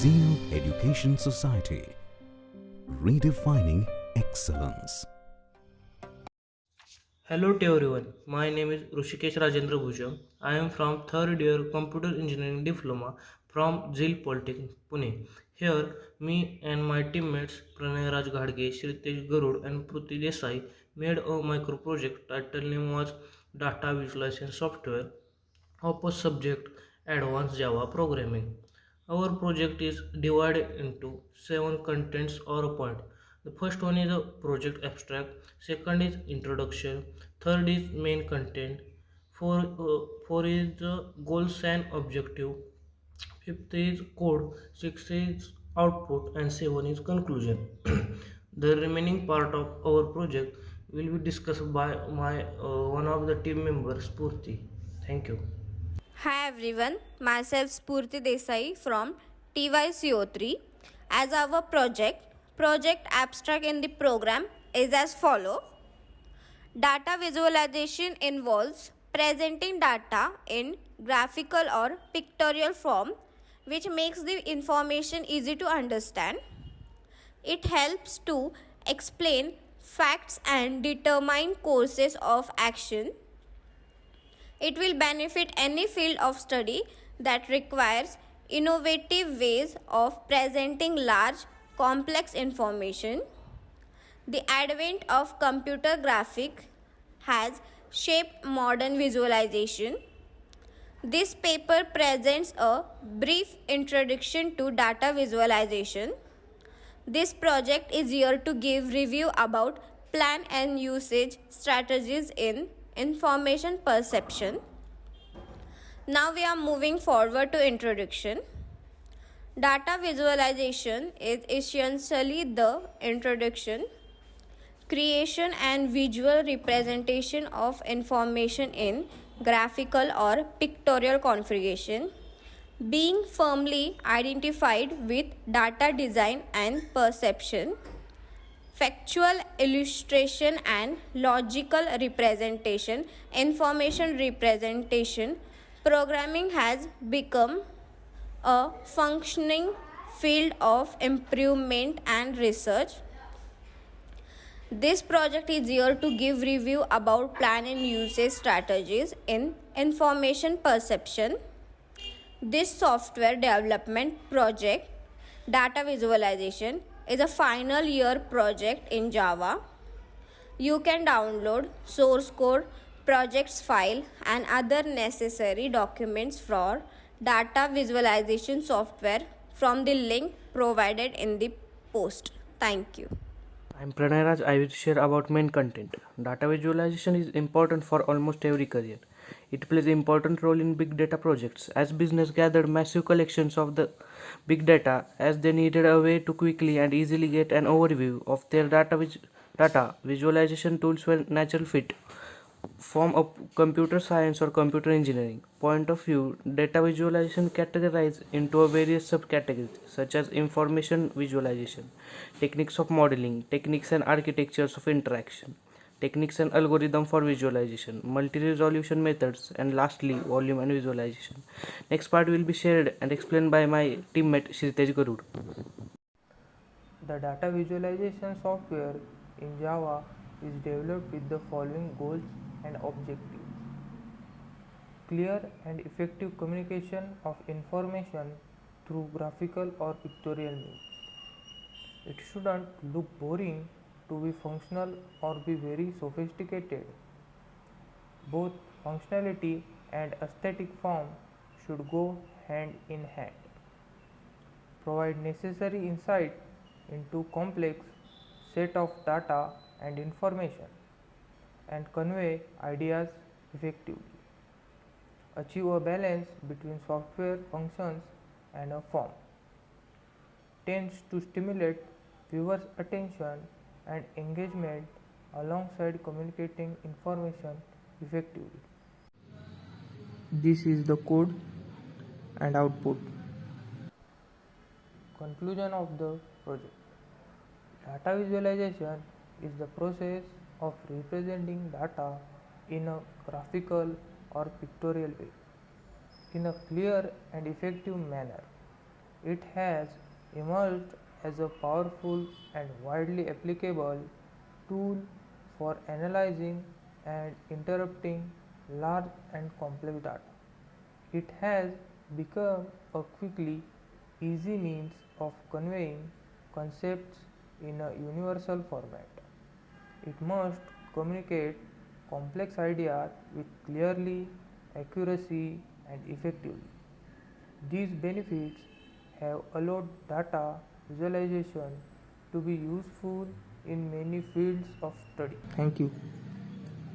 Zeal Education Society, redefining excellence. Hello to everyone. My name is Rushikesh Rajendra Bhujam. I am from third year Computer Engineering Diploma from ZIL Polytechnic, Pune. Here, me and my teammates Pranay Raj Ghadge, Shritesh Garud, and Pruti Desai made a micro project. Title name was Data Visualization Software. Opposite subject Advanced Java Programming. Our project is divided into seven contents or points. The first one is a project abstract, second is introduction, third is main content, four is the goals and objective, fifth is code, sixth is output, and seven is conclusion. The remaining part of our project will be discussed by my one of the team members, Purti. Thank you. Hi everyone, myself Spurti Desai from TYCO3. As our project abstract in the program is as follow. Data visualization involves presenting data in graphical or pictorial form which makes the information easy to understand. It helps to explain facts and determine courses of action. It will benefit any field of study that requires innovative ways of presenting large, complex information. The advent of computer graphics has shaped modern visualization. This paper presents a brief introduction to data visualization. This project is here to give review about plan and usage strategies in information perception. Now we are moving forward to introduction. Data visualization is essentially the introduction, creation and visual representation of information in graphical or pictorial configuration, being firmly identified with data design and perception, factual illustration and logical representation, information representation. Programming has become a functioning field of improvement and research. This project is here to give review about plan and usage strategies in information perception. This software development project, data visualization, is a final year project in Java. You can download source code, projects file and other necessary documents for data visualization software from the link provided in the post. Thank you. I'm Pranay Raj. I will share about main content. Data visualization is important for almost every career. It plays an important role in big data projects as business gathered massive collections of the big data as they needed a way to quickly and easily get an overview of their data. Visualization tools were natural fit from a computer science or computer engineering point of view. Data visualization categorized into a various subcategories such as information visualization, techniques of modeling, techniques and architectures of interaction, techniques and algorithm for visualization, multi-resolution methods, and lastly volume and visualization. Next part will be shared and explained by my teammate Shritesh Garud. The data visualization software in Java is developed with the following goals and objectives: clear and effective communication of information through graphical or pictorial means. It shouldn't look boring to be functional or be very sophisticated. Both functionality and aesthetic form should go hand in hand. Provide necessary insight into complex set of data and information and convey ideas effectively. Achieve a balance between software functions and a form. Tends to stimulate viewers' attention and engagement alongside communicating information effectively. This is the code and output. Conclusion of the project. Data visualization is the process of representing data in a graphical or pictorial way in a clear and effective manner. It has emerged as a powerful and widely applicable tool for analyzing and interpreting large and complex data. It has become a quickly easy means of conveying concepts in a universal format. It must communicate complex ideas with clearly, accuracy, and effectively. These benefits have allowed data visualization to be useful in many fields of study. Thank you.